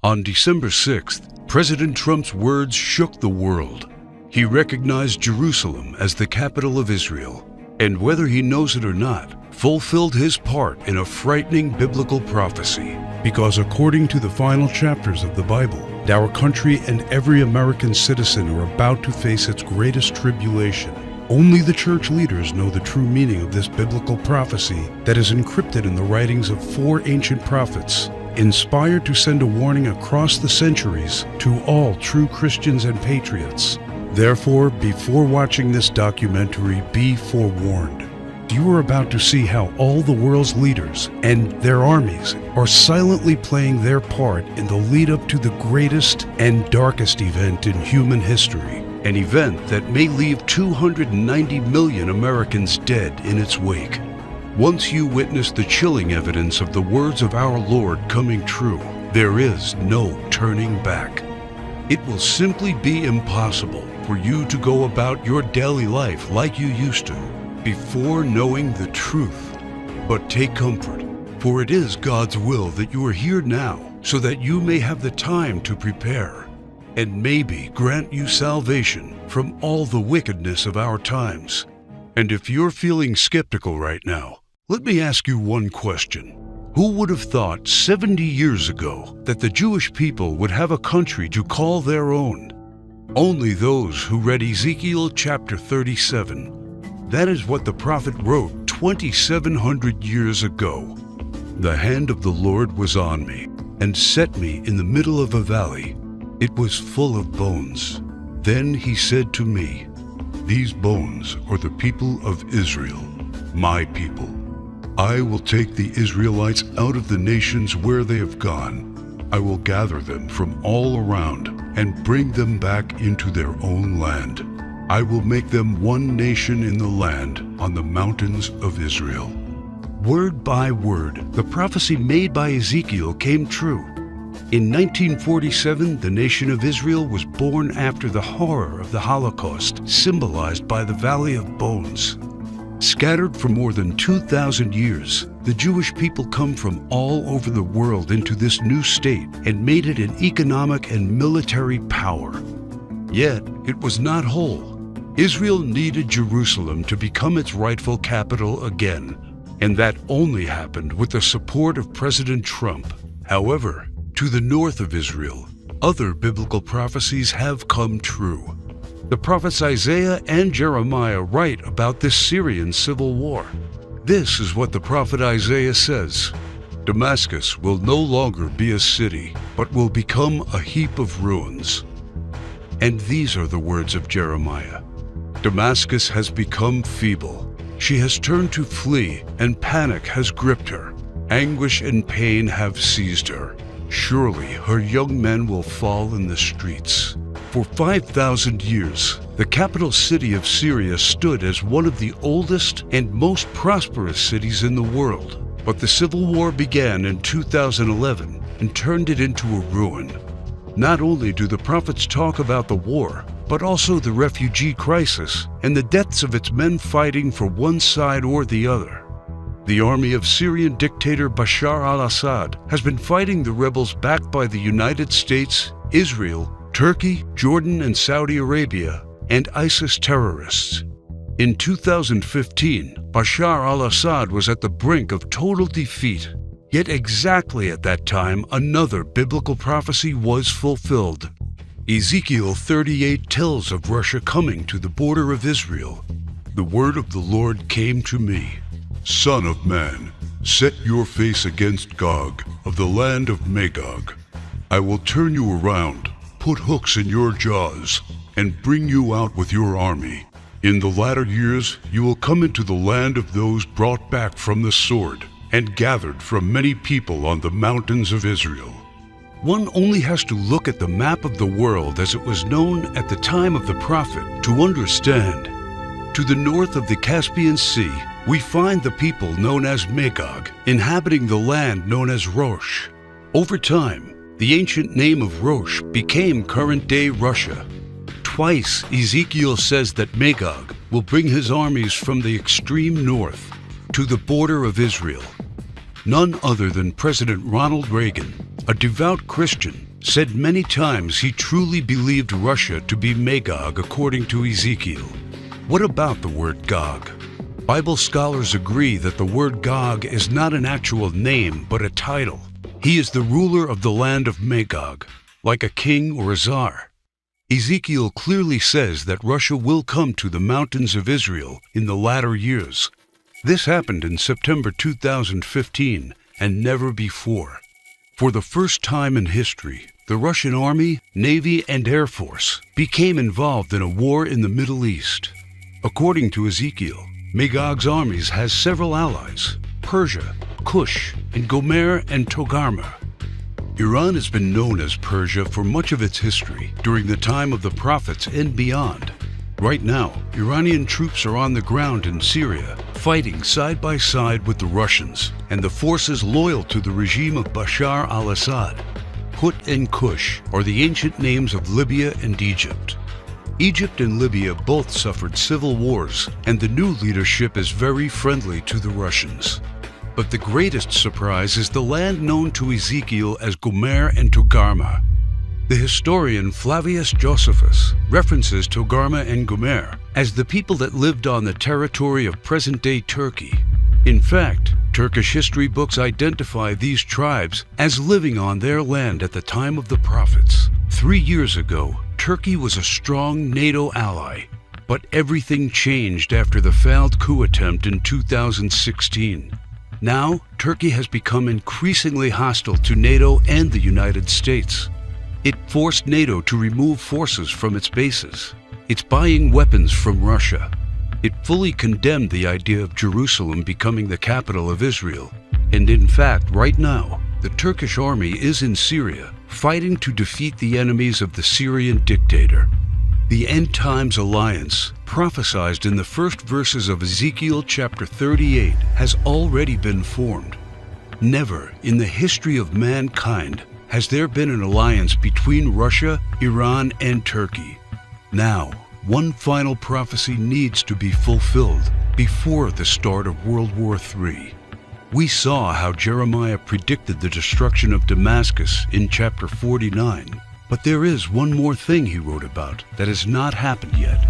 On December 6th, President Trump's words shook the world. He recognized Jerusalem as the capital of Israel, and whether he knows it or not, fulfilled his part in a frightening biblical prophecy. Because according to the final chapters of the Bible, our country and every American citizen are about to face its greatest tribulation. Only the church leaders know the true meaning of this biblical prophecy that is encrypted in the writings of 4 ancient prophets, inspired to send a warning across the centuries to all true Christians and patriots. Therefore, before watching this documentary, be forewarned. You are about to see how all the world's leaders and their armies are silently playing their part in the lead up to the greatest and darkest event in human history. An event that may leave 290 million Americans dead in its wake. Once you witness the chilling evidence of the words of our Lord coming true, there is no turning back. It will simply be impossible for you to go about your daily life like you used to before knowing the truth. But take comfort, for it is God's will that you are here now so that you may have the time to prepare and maybe grant you salvation from all the wickedness of our times. And if you're feeling skeptical right now, let me ask you one question. Who would have thought 70 years ago that the Jewish people would have a country to call their own? Only those who read Ezekiel chapter 37. That is what the prophet wrote 2,700 years ago. The hand of the Lord was on me and set me in the middle of a valley. It was full of bones. Then he said to me, "These bones are the people of Israel, my people. I will take the Israelites out of the nations where they have gone. I will gather them from all around and bring them back into their own land. I will make them one nation in the land on the mountains of Israel." Word by word, the prophecy made by Ezekiel came true. In 1947, the nation of Israel was born after the horror of the Holocaust, symbolized by the Valley of Bones. Scattered for more than 2,000 years, the Jewish people come from all over the world into this new state and made it an economic and military power. Yet, it was not whole. Israel needed Jerusalem to become its rightful capital again, and that only happened with the support of President Trump. However, to the north of Israel, other biblical prophecies have come true. The prophets Isaiah and Jeremiah write about this Syrian civil war. This is what the prophet Isaiah says: "Damascus will no longer be a city, but will become a heap of ruins." And these are the words of Jeremiah: "Damascus has become feeble. She has turned to flee, and panic has gripped her. Anguish and pain have seized her. Surely her young men will fall in the streets." For 5,000 years, the capital city of Syria stood as one of the oldest and most prosperous cities in the world. But the civil war began in 2011 and turned it into a ruin. Not only do the prophets talk about the war, but also the refugee crisis and the deaths of its men fighting for one side or the other. The army of Syrian dictator Bashar al-Assad has been fighting the rebels backed by the United States, Israel, Turkey, Jordan, and Saudi Arabia, and ISIS terrorists. In 2015, Bashar al-Assad was at the brink of total defeat. Yet exactly at that time, another biblical prophecy was fulfilled. Ezekiel 38 tells of Russia coming to the border of Israel. The word of the Lord came to me: "Son of man, set your face against Gog of the land of Magog. I will turn you around, put hooks in your jaws, and bring you out with your army. In the latter years you will come into the land of those brought back from the sword and gathered from many people on the mountains of Israel." One only has to look at the map of the world as it was known at the time of the prophet to understand. To the north of the Caspian Sea, we find the people known as Magog, inhabiting the land known as Rosh. Over time, the ancient name of Rosh became current-day Russia. Twice, Ezekiel says that Magog will bring his armies from the extreme north to the border of Israel. None other than President Ronald Reagan, a devout Christian, said many times he truly believed Russia to be Magog according to Ezekiel. What about the word Gog? Bible scholars agree that the word Gog is not an actual name but a title. He is the ruler of the land of Magog, like a king or a czar. Ezekiel clearly says that Russia will come to the mountains of Israel in the latter years. This happened in September 2015 and never before. For the first time in history, the Russian Army, Navy, and Air Force became involved in a war in the Middle East. According to Ezekiel, Magog's armies has several allies: Persia, Cush, and Gomer and Togarmah. Iran has been known as Persia for much of its history during the time of the prophets and beyond. Right now, Iranian troops are on the ground in Syria, fighting side by side with the Russians and the forces loyal to the regime of Bashar al-Assad. Put and Cush are the ancient names of Libya and Egypt. Egypt and Libya both suffered civil wars, and the new leadership is very friendly to the Russians. But the greatest surprise is the land known to Ezekiel as Gomer and Togarmah. The historian Flavius Josephus references Togarmah and Gomer as the people that lived on the territory of present-day Turkey. In fact, Turkish history books identify these tribes as living on their land at the time of the prophets. 3 years ago, Turkey was a strong NATO ally, but everything changed after the failed coup attempt in 2016. Now, Turkey has become increasingly hostile to NATO and the United States. It forced NATO to remove forces from its bases. It's buying weapons from Russia. It fully condemned the idea of Jerusalem becoming the capital of Israel. And in fact, right now, the Turkish army is in Syria, fighting to defeat the enemies of the Syrian dictator. The End Times Alliance, prophesied in the first verses of Ezekiel chapter 38, has already been formed. Never in the history of mankind has there been an alliance between Russia, Iran, and Turkey. Now, one final prophecy needs to be fulfilled before the start of World War III. We saw how Jeremiah predicted the destruction of Damascus in chapter 49, but there is one more thing he wrote about that has not happened yet.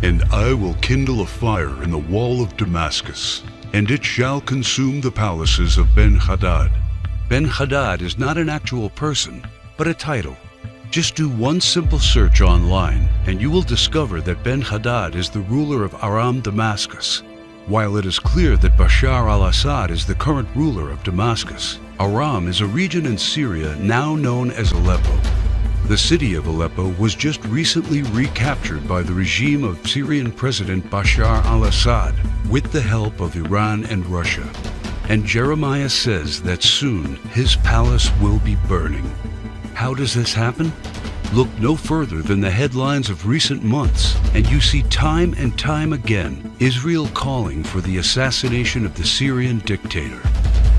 And I will kindle a fire in the wall of Damascus, and it shall consume the palaces of Ben-Hadad. Ben-Hadad is not an actual person, but a title. Just do one simple search online, and you will discover that Ben-Hadad is the ruler of Aram Damascus. While it is clear that Bashar al-Assad is the current ruler of Damascus, Aram is a region in Syria now known as Aleppo. The city of Aleppo was just recently recaptured by the regime of Syrian President Bashar al-Assad with the help of Iran and Russia. And Jeremiah says that soon his palace will be burning. How does this happen? Look no further than the headlines of recent months, and you see time and time again Israel calling for the assassination of the Syrian dictator.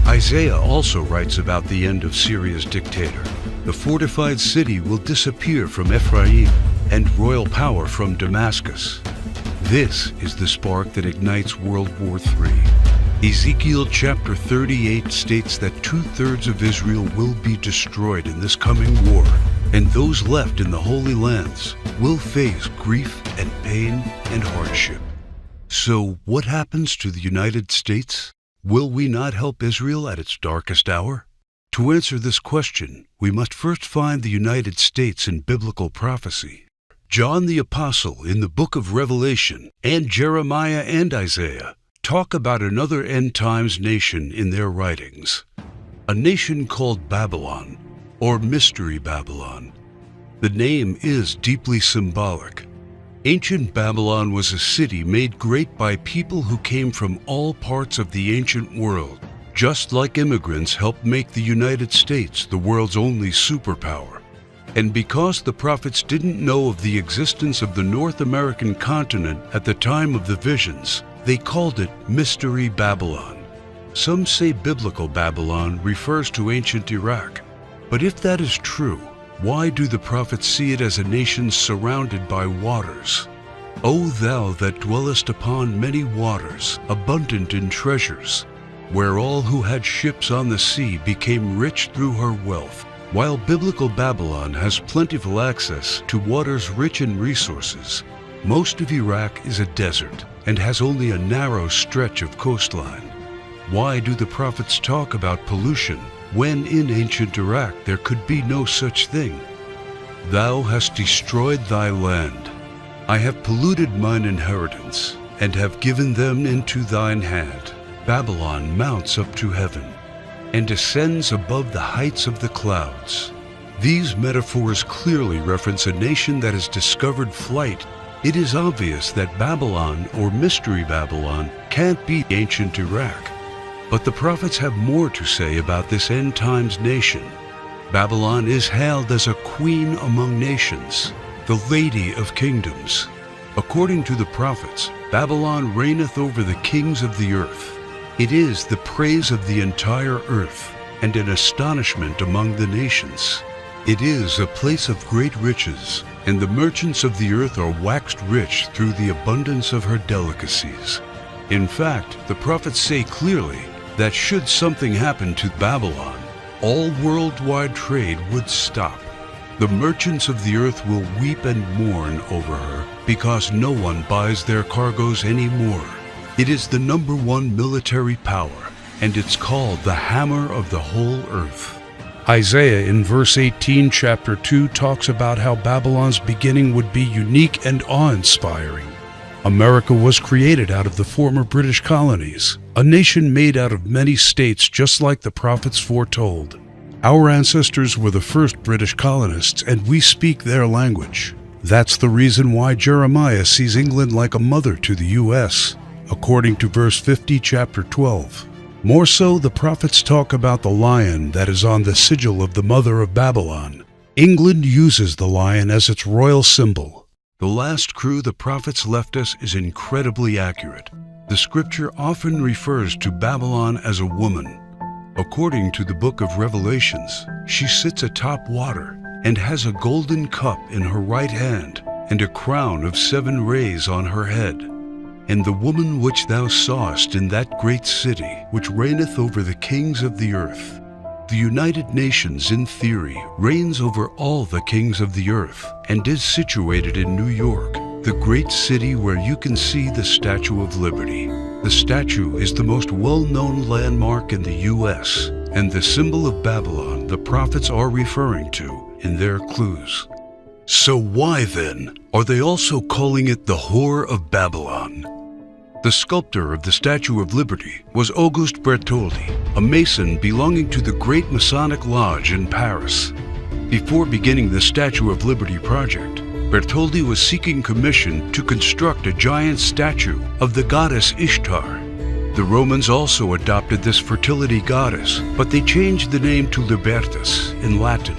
Isaiah also writes about the end of Syria's dictator. The fortified city will disappear from Ephraim, and royal power from Damascus. This is the spark that ignites World War III. Ezekiel chapter 38 states that 2/3 of Israel will be destroyed in this coming war, and those left in the Holy Lands will face grief and pain and hardship. So what happens to the United States? Will we not help Israel at its darkest hour? To answer this question, we must first find the United States in biblical prophecy. John the Apostle in the book of Revelation and Jeremiah and Isaiah talk about another end times nation in their writings, a nation called Babylon, or Mystery Babylon. The name is deeply symbolic. Ancient Babylon was a city made great by people who came from all parts of the ancient world, just like immigrants helped make the United States the world's only superpower. And because the prophets didn't know of the existence of the North American continent at the time of the visions, they called it Mystery Babylon. Some say biblical Babylon refers to ancient Iraq. But if that is true, why do the prophets see it as a nation surrounded by waters? O thou that dwellest upon many waters, abundant in treasures, where all who had ships on the sea became rich through her wealth, While biblical Babylon has plentiful access to waters rich in resources, most of Iraq is a desert and has only a narrow stretch of coastline. Why do the prophets talk about pollution when in ancient Iraq there could be no such thing? Thou hast destroyed thy land. I have polluted mine inheritance, and have given them into thine hand. Babylon mounts up to heaven, and ascends above the heights of the clouds. These metaphors clearly reference a nation that has discovered flight. It is obvious that Babylon, or Mystery Babylon, can't be ancient Iraq. But the prophets have more to say about this end times nation. Babylon is hailed as a queen among nations, the lady of kingdoms. According to the prophets, Babylon reigneth over the kings of the earth. It is the praise of the entire earth, and an astonishment among the nations. It is a place of great riches, and the merchants of the earth are waxed rich through the abundance of her delicacies. In fact, the prophets say clearly that should something happen to Babylon, all worldwide trade would stop. The merchants of the earth will weep and mourn over her, because no one buys their cargoes anymore. It is the #1 military power, and it's called the hammer of the whole earth. Isaiah in verse 18, chapter 2, talks about how Babylon's beginning would be unique and awe-inspiring. America was created out of the former British colonies, a nation made out of many states just like the prophets foretold. Our ancestors were the first British colonists, and we speak their language. That's the reason why Jeremiah sees England like a mother to the U.S., according to verse 50, chapter 12. More so, the prophets talk about the lion that is on the sigil of the mother of Babylon. England uses the lion as its royal symbol. The last crew the prophets left us is incredibly accurate. The scripture often refers to Babylon as a woman. According to the book of Revelations, she sits atop water and has a golden cup in her right hand and a crown of 7 rays on her head. And the woman which thou sawest in that great city, which reigneth over the kings of the earth. The United Nations, in theory, reigns over all the kings of the earth and is situated in New York, the great city where you can see the Statue of Liberty. The statue is the most well-known landmark in the U.S. and the symbol of Babylon the prophets are referring to in their clues. So why, then, are they also calling it the Whore of Babylon? The sculptor of the Statue of Liberty was Auguste Bertoldi, a Mason belonging to the Great Masonic Lodge in Paris. Before beginning the Statue of Liberty project, Bertoldi was seeking commission to construct a giant statue of the goddess Ishtar. The Romans also adopted this fertility goddess, but they changed the name to Libertas in Latin,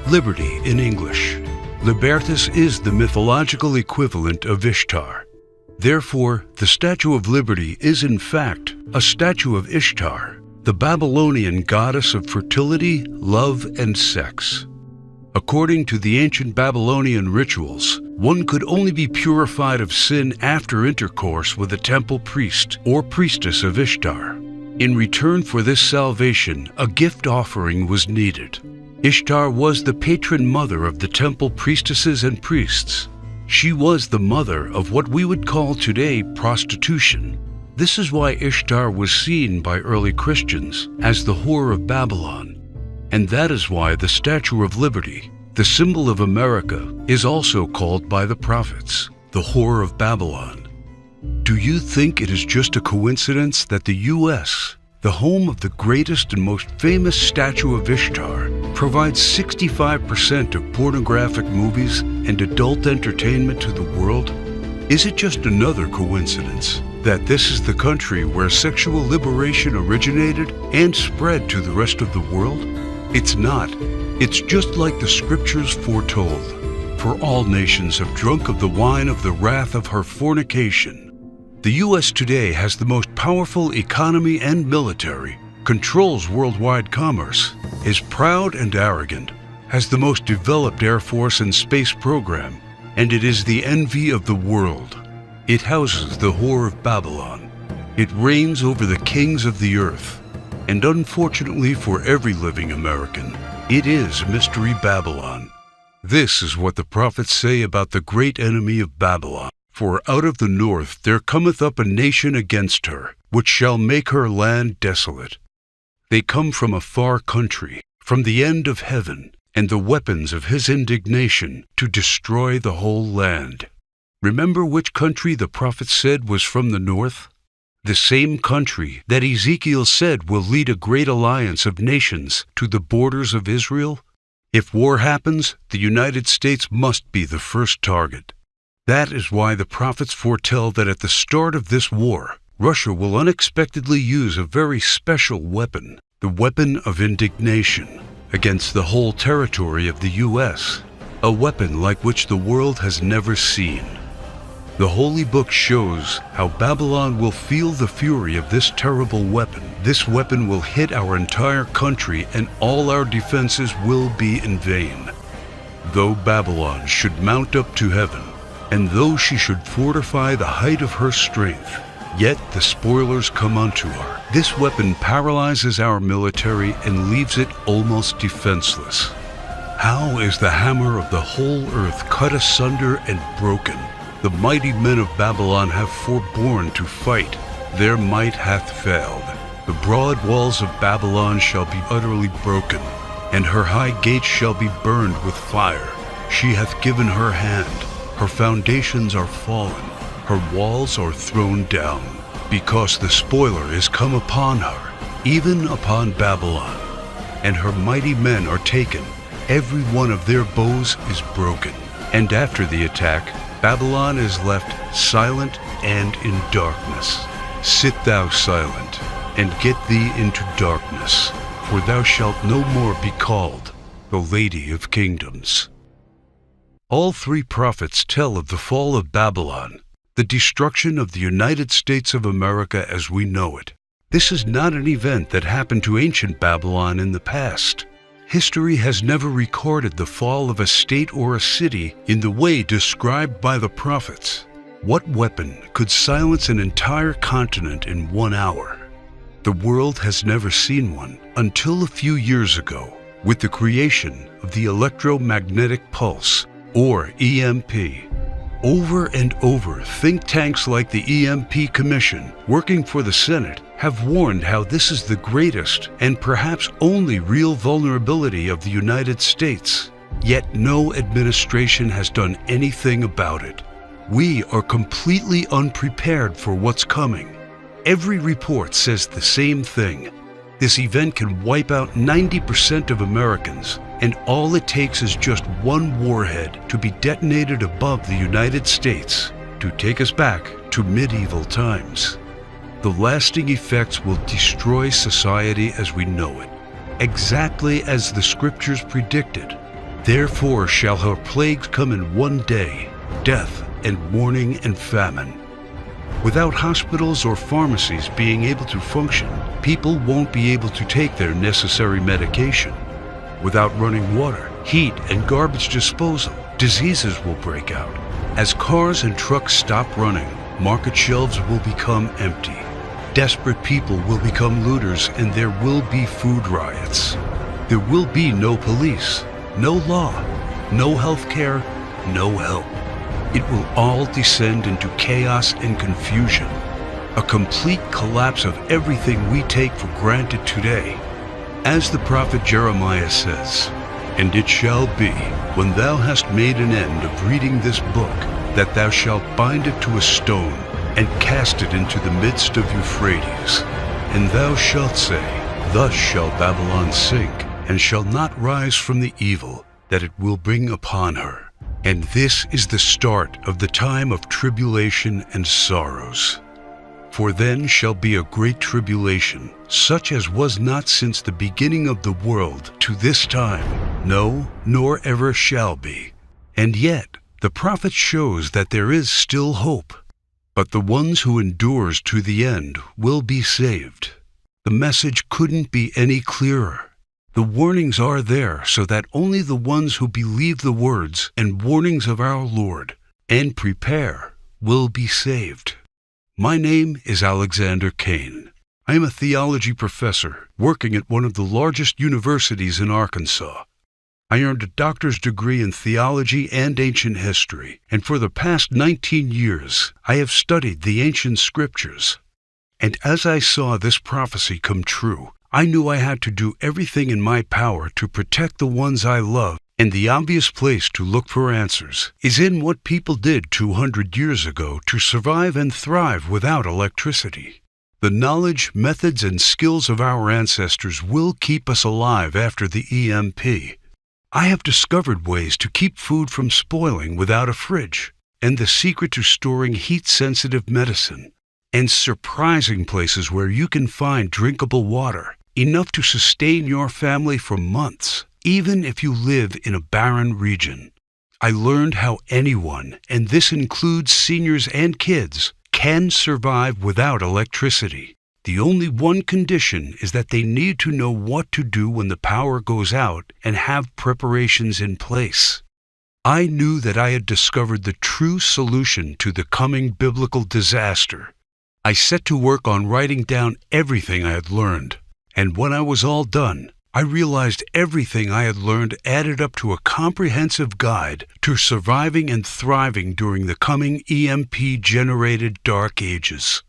liberty in English. Libertas is the mythological equivalent of Ishtar. Therefore, the Statue of Liberty is in fact a statue of Ishtar, the Babylonian goddess of fertility, love, and sex. According to the ancient Babylonian rituals, one could only be purified of sin after intercourse with a temple priest or priestess of Ishtar. In return for this salvation, a gift offering was needed. Ishtar was the patron mother of the temple priestesses and priests. She was the mother of what we would call today prostitution. This is why Ishtar was seen by early Christians as the Whore of Babylon. And that is why the Statue of Liberty, the symbol of America, is also called by the prophets the Whore of Babylon. Do you think it is just a coincidence that the U.S., the home of the greatest and most famous statue of Ishtar, provides 65% of pornographic movies and adult entertainment to the world? Is it just another coincidence that this is the country where sexual liberation originated and spread to the rest of the world? It's not. It's just like the scriptures foretold. For all nations have drunk of the wine of the wrath of her fornication. The U.S. today has the most powerful economy and military, controls worldwide commerce, is proud and arrogant, has the most developed Air Force and space program, and it is the envy of the world. It houses the Whore of Babylon. It reigns over the kings of the earth. And unfortunately for every living American, It is Mystery Babylon. This is what the prophets say about the great enemy of Babylon. For out of the north there cometh up a nation against her, which shall make her land desolate. They come from a far country, from the end of heaven, and the weapons of his indignation to destroy the whole land. Remember which country the prophet said was from the north? The same country that Ezekiel said will lead a great alliance of nations to the borders of Israel? If war happens, the United States must be the first target. That is why the prophets foretell that at the start of this war, Russia will unexpectedly use a very special weapon, the weapon of indignation, against the whole territory of the U.S., a weapon like which the world has never seen. The Holy Book shows how Babylon will feel the fury of this terrible weapon. This weapon will hit our entire country, and all our defenses will be in vain. Though Babylon should mount up to heaven, and though she should fortify the height of her strength, yet the spoilers come unto her. This weapon paralyzes our military and leaves it almost defenseless. How is the hammer of the whole earth cut asunder and broken? The mighty men of Babylon have forborne to fight. Their might hath failed. The broad walls of Babylon shall be utterly broken, and her high gates shall be burned with fire. She hath given her hand. Her foundations are fallen. Her walls are thrown down, because the spoiler is come upon her, even upon Babylon. And her mighty men are taken. Every one of their bows is broken. And after the attack, Babylon is left silent and in darkness. Sit thou silent, and get thee into darkness, for thou shalt no more be called the Lady of Kingdoms. All three prophets tell of the fall of Babylon, the destruction of the United States of America as we know it. This is not an event that happened to ancient Babylon in the past. History has never recorded the fall of a state or a city in the way described by the prophets. What weapon could silence an entire continent in 1 hour? The world has never seen one until a few years ago, with the creation of the electromagnetic pulse, or EMP. Over and over, think tanks like the EMP Commission, working for the Senate, have warned how this is the greatest and perhaps only real vulnerability of the United States. Yet no administration has done anything about it. We are completely unprepared for what's coming. Every report says the same thing. This event can wipe out 90% of Americans, and all it takes is just one warhead to be detonated above the United States to take us back to medieval times. The lasting effects will destroy society as we know it, exactly as the Scriptures predicted. Therefore shall her plagues come in one day, death and mourning and famine. Without hospitals or pharmacies being able to function, people won't be able to take their necessary medication. Without running water, heat, and garbage disposal, diseases will break out. As cars and trucks stop running, market shelves will become empty. Desperate people will become looters, and there will be food riots. There will be no police, no law, no health care, no help. It will all descend into chaos and confusion, a complete collapse of everything we take for granted today. As the prophet Jeremiah says, "And it shall be, when thou hast made an end of reading this book, that thou shalt bind it to a stone, and cast it into the midst of Euphrates. And thou shalt say, Thus shall Babylon sink, and shall not rise from the evil that it will bring upon her. And this is the start of the time of tribulation and sorrows. For then shall be a great tribulation, such as was not since the beginning of the world to this time, no, nor ever shall be." And yet, the prophet shows that there is still hope. But the ones who endures to the end will be saved. The message couldn't be any clearer. The warnings are there so that only the ones who believe the words and warnings of our Lord and prepare will be saved. My name is Alexander Kane. I am a theology professor working at one of the largest universities in Arkansas. I earned a doctor's degree in theology and ancient history, and for the past 19 years, I have studied the ancient scriptures. And as I saw this prophecy come true, I knew I had to do everything in my power to protect the ones I love, and the obvious place to look for answers is in what people did 200 years ago to survive and thrive without electricity. The knowledge, methods, and skills of our ancestors will keep us alive after the EMP. I have discovered ways to keep food from spoiling without a fridge, and the secret to storing heat-sensitive medicine, and surprising places where you can find drinkable water, enough to sustain your family for months, even if you live in a barren region. I learned how anyone, and this includes seniors and kids, can survive without electricity. The only one condition is that they need to know what to do when the power goes out and have preparations in place. I knew that I had discovered the true solution to the coming biblical disaster. I set to work on writing down everything I had learned, and when I was all done, I realized everything I had learned added up to a comprehensive guide to surviving and thriving during the coming EMP-generated dark ages.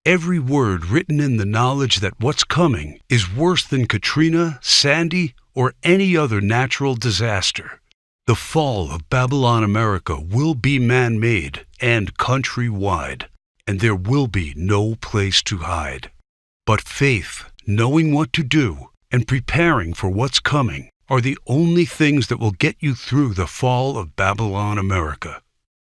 Every word written in the knowledge that what's coming is worse than Katrina, Sandy, or any other natural disaster. The fall of Babylon America will be man-made and countrywide, and there will be no place to hide. But faith, knowing what to do, and preparing for what's coming are the only things that will get you through the fall of Babylon America.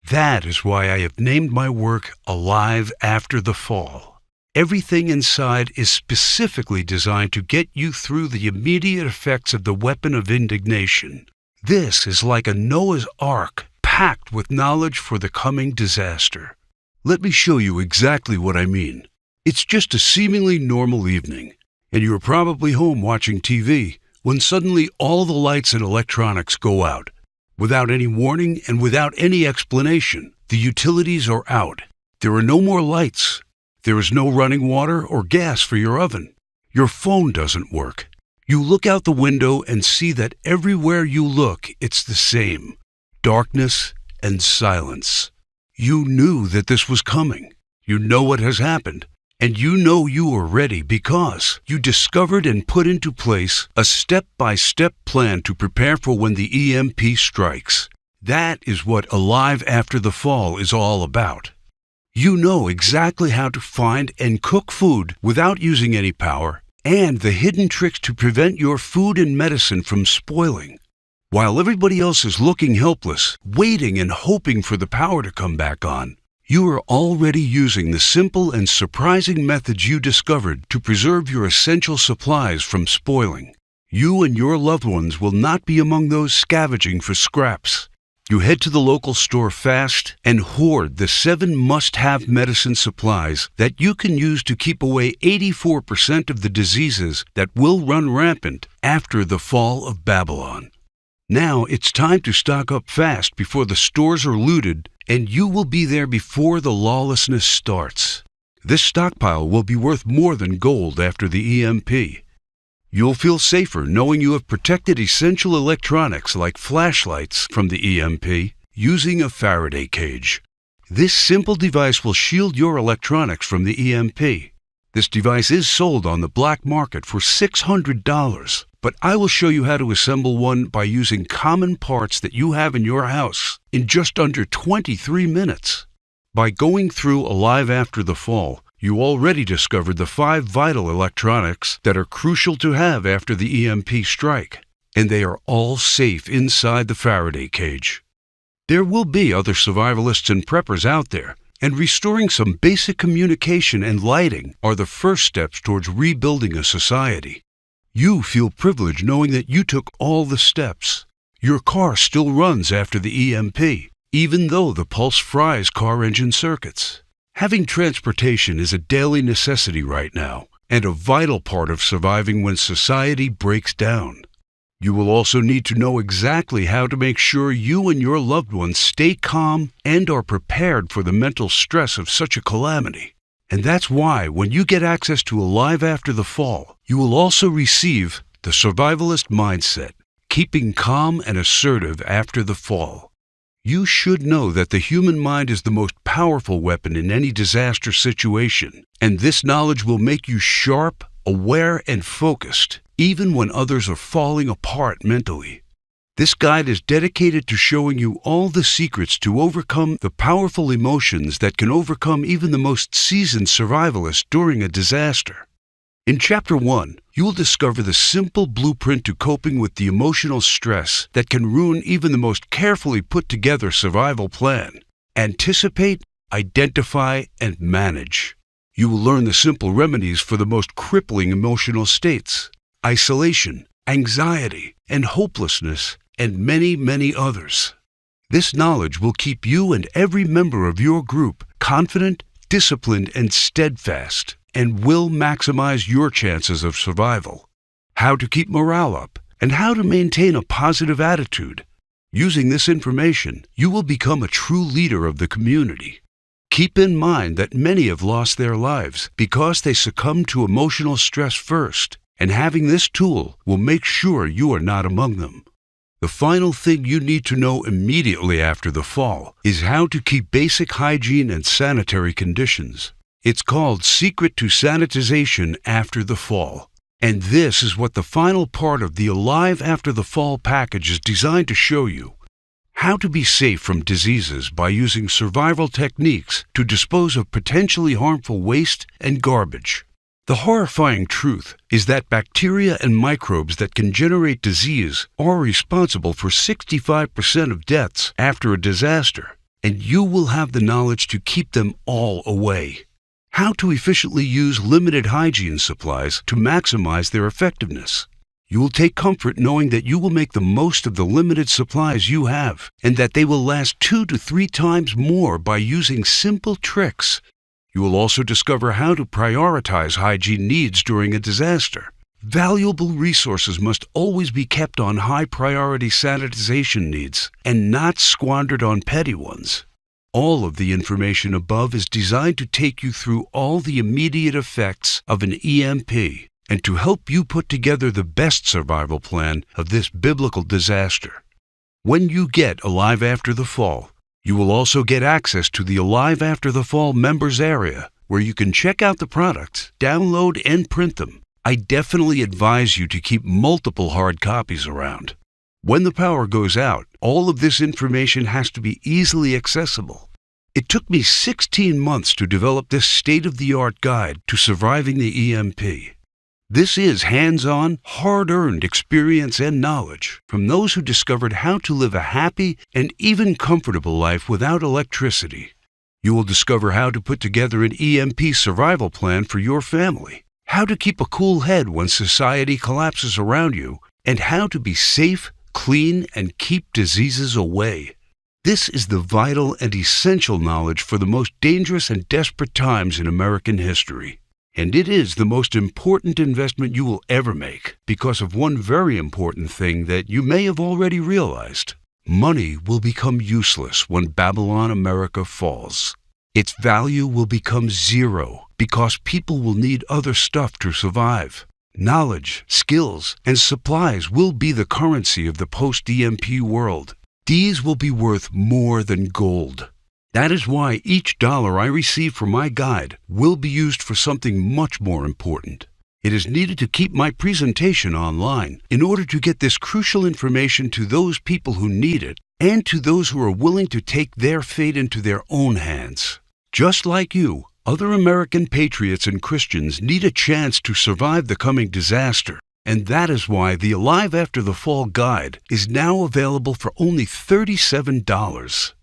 That is why I have named my work Alive After the Fall. Everything inside is specifically designed to get you through the immediate effects of the weapon of indignation. This is like a Noah's Ark packed with knowledge for the coming disaster. Let me show you exactly what I mean. It's just a seemingly normal evening, and you're probably home watching TV when suddenly all the lights and electronics go out. Without any warning and without any explanation, the utilities are out. There are no more lights. There is no running water or gas for your oven. Your phone doesn't work. You look out the window and see that everywhere you look, it's the same: darkness and silence. You knew that this was coming. You know what has happened. And you know you are ready because you discovered and put into place a step-by-step plan to prepare for when the EMP strikes. That is what Alive After the Fall is all about. You know exactly how to find and cook food without using any power, and the hidden tricks to prevent your food and medicine from spoiling. While everybody else is looking helpless, waiting and hoping for the power to come back on, you are already using the simple and surprising methods you discovered to preserve your essential supplies from spoiling. You and your loved ones will not be among those scavenging for scraps. You head to the local store fast and hoard the 7 must-have medicine supplies that you can use to keep away 84% of the diseases that will run rampant after the fall of Babylon. Now it's time to stock up fast before the stores are looted, and you will be there before the lawlessness starts. This stockpile will be worth more than gold after the EMP. You'll feel safer knowing you have protected essential electronics like flashlights from the EMP using a Faraday cage. This simple device will shield your electronics from the EMP. This device is sold on the black market for $600, but I will show you how to assemble one by using common parts that you have in your house in just under 23 minutes. By going through Alive After the Fall, you already discovered the 5 vital electronics that are crucial to have after the EMP strike, and they are all safe inside the Faraday cage. There will be other survivalists and preppers out there, and restoring some basic communication and lighting are the first steps towards rebuilding a society. You feel privileged knowing that you took all the steps. Your car still runs after the EMP, even though the pulse fries car engine circuits. Having transportation is a daily necessity right now, and a vital part of surviving when society breaks down. You will also need to know exactly how to make sure you and your loved ones stay calm and are prepared for the mental stress of such a calamity. And that's why when you get access to Alive After the Fall, you will also receive the survivalist mindset, keeping calm and assertive after the fall. You should know that the human mind is the most powerful weapon in any disaster situation, and this knowledge will make you sharp, aware, and focused, even when others are falling apart mentally. This guide is dedicated to showing you all the secrets to overcome the powerful emotions that can overcome even the most seasoned survivalists during a disaster. In Chapter 1, you will discover the simple blueprint to coping with the emotional stress that can ruin even the most carefully put together survival plan. Anticipate, identify, and manage. You will learn the simple remedies for the most crippling emotional states: isolation, anxiety, and hopelessness, and many, many others. This knowledge will keep you and every member of your group confident, disciplined, and steadfast, and will maximize your chances of survival. How to keep morale up, and how to maintain a positive attitude. Using this information, you will become a true leader of the community. Keep in mind that many have lost their lives because they succumbed to emotional stress first, and having this tool will make sure you are not among them. The final thing you need to know immediately after the fall is how to keep basic hygiene and sanitary conditions. It's called Secret to Sanitization After the Fall. And this is what the final part of the Alive After the Fall package is designed to show you. How to be safe from diseases by using survival techniques to dispose of potentially harmful waste and garbage. The horrifying truth is that bacteria and microbes that can generate disease are responsible for 65% of deaths after a disaster, and you will have the knowledge to keep them all away. How to efficiently use limited hygiene supplies to maximize their effectiveness. You will take comfort knowing that you will make the most of the limited supplies you have, and that they will last 2 to 3 times more by using simple tricks. You will also discover how to prioritize hygiene needs during a disaster. Valuable resources must always be kept on high-priority sanitization needs and not squandered on petty ones. All of the information above is designed to take you through all the immediate effects of an EMP and to help you put together the best survival plan of this biblical disaster. When you get Alive After the Fall, you will also get access to the Alive After the Fall members area, where you can check out the products, download, and print them. I definitely advise you to keep multiple hard copies around. When the power goes out, all of this information has to be easily accessible. It took me 16 months to develop this state-of-the-art guide to surviving the EMP. This is hands-on, hard-earned experience and knowledge from those who discovered how to live a happy and even comfortable life without electricity. You will discover how to put together an EMP survival plan for your family, how to keep a cool head when society collapses around you, and how to be safe, clean, and keep diseases away. This is the vital and essential knowledge for the most dangerous and desperate times in American history. And it is the most important investment you will ever make because of one very important thing that you may have already realized. Money will become useless when Babylon America falls. Its value will become zero because people will need other stuff to survive. Knowledge, skills, and supplies will be the currency of the post-EMP world. These will be worth more than gold. That is why each dollar I receive for my guide will be used for something much more important. It is needed to keep my presentation online in order to get this crucial information to those people who need it and to those who are willing to take their fate into their own hands. Just like you, other American patriots and Christians need a chance to survive the coming disaster, and that is why the Alive After the Fall guide is now available for only $37.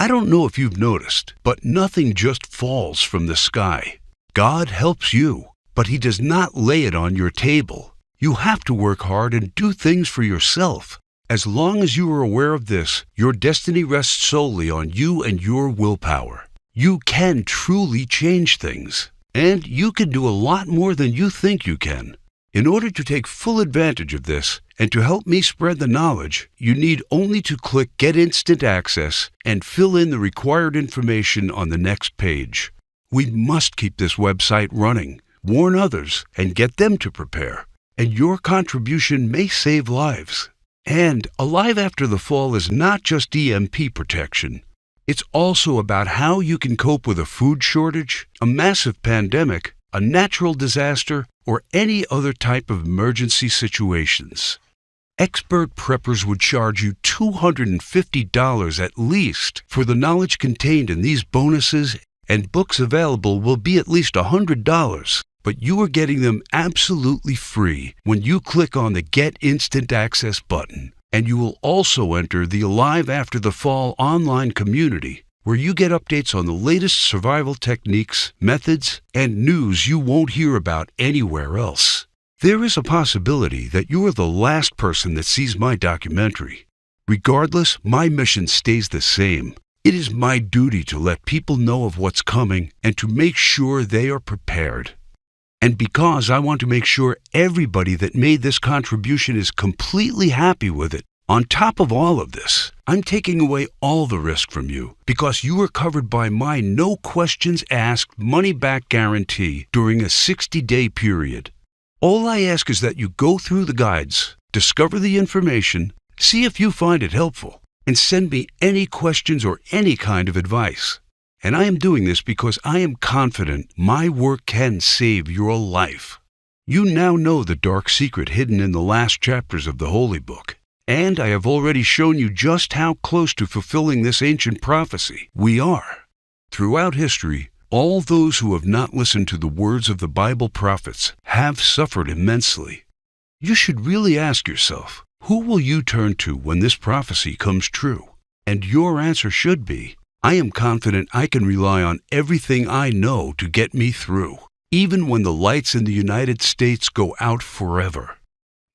I don't know if you've noticed, but nothing just falls from the sky. God helps you, but He does not lay it on your table. You have to work hard and do things for yourself. As long as you are aware of this, your destiny rests solely on you and your willpower. You can truly change things, and you can do a lot more than you think you can. In order to take full advantage of this, and to help me spread the knowledge, you need only to click Get Instant Access and fill in the required information on the next page. We must keep this website running, warn others, and get them to prepare. And your contribution may save lives. And Alive After the Fall is not just EMP protection. It's also about how you can cope with a food shortage, a massive pandemic, a natural disaster, or any other type of emergency situations. Expert preppers would charge you $250 at least for the knowledge contained in these bonuses, and books available will be at least $100. But you are getting them absolutely free when you click on the Get Instant Access button. And you will also enter the Alive After the Fall online community, where you get updates on the latest survival techniques, methods, and news you won't hear about anywhere else. There is a possibility that you are the last person that sees my documentary. Regardless, my mission stays the same. It is my duty to let people know of what's coming and to make sure they are prepared. And because I want to make sure everybody that made this contribution is completely happy with it, on top of all of this, I'm taking away all the risk from you because you are covered by my no questions asked money-back guarantee during a 60-day period. All I ask is that you go through the guides, discover the information, see if you find it helpful, and send me any questions or any kind of advice. And I am doing this because I am confident my work can save your life. You now know the dark secret hidden in the last chapters of the Holy Book. And I have already shown you just how close to fulfilling this ancient prophecy we are. Throughout history, all those who have not listened to the words of the Bible prophets have suffered immensely. You should really ask yourself, who will you turn to when this prophecy comes true? And your answer should be, I am confident I can rely on everything I know to get me through, even when the lights in the United States go out forever.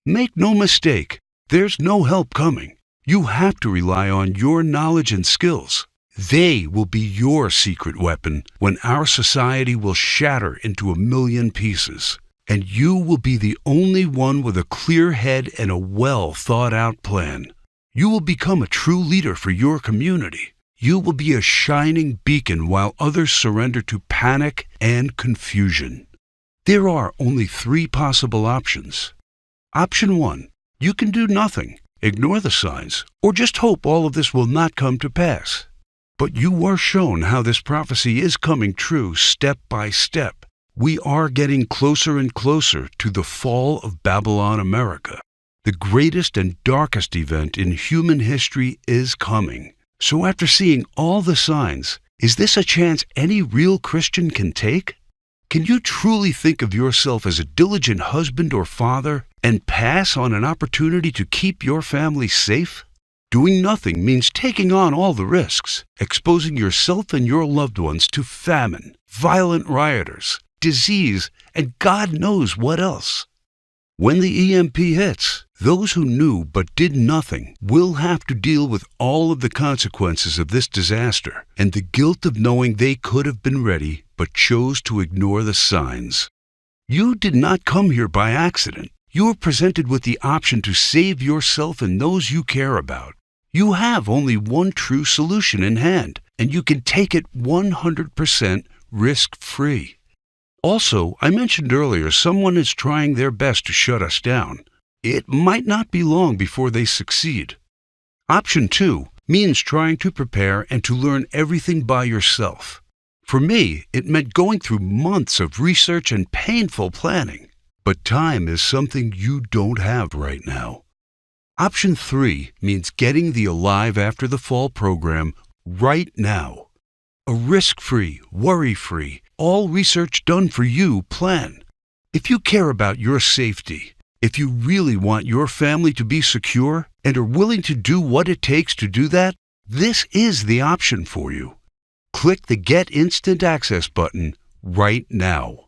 Make no mistake, there's no help coming. You have to rely on your knowledge and skills. They will be your secret weapon when our society will shatter into a million pieces. And you will be the only one with a clear head and a well-thought-out plan. You will become a true leader for your community. You will be a shining beacon while others surrender to panic and confusion. There are only 3 possible options. Option 1, you can do nothing, ignore the signs, or just hope all of this will not come to pass. But you were shown how this prophecy is coming true step by step. We are getting closer and closer to the fall of Babylon America. The greatest and darkest event in human history is coming. So after seeing all the signs, is this a chance any real Christian can take? Can you truly think of yourself as a diligent husband or father and pass on an opportunity to keep your family safe? Doing nothing means taking on all the risks, exposing yourself and your loved ones to famine, violent rioters, disease, and God knows what else. When the EMP hits, those who knew but did nothing will have to deal with all of the consequences of this disaster and the guilt of knowing they could have been ready but chose to ignore the signs. You did not come here by accident. You were presented with the option to save yourself and those you care about. You have only one true solution in hand, and you can take it 100% risk-free. Also, I mentioned earlier someone is trying their best to shut us down. It might not be long before they succeed. Option 2 means trying to prepare and to learn everything by yourself. For me, it meant going through months of research and painful planning. But time is something you don't have right now. Option 3 means getting the Alive After the Fall program right now. A risk-free, worry-free, all research done for you plan. If you care about your safety, if you really want your family to be secure and are willing to do what it takes to do that, this is the option for you. Click the Get Instant Access button right now.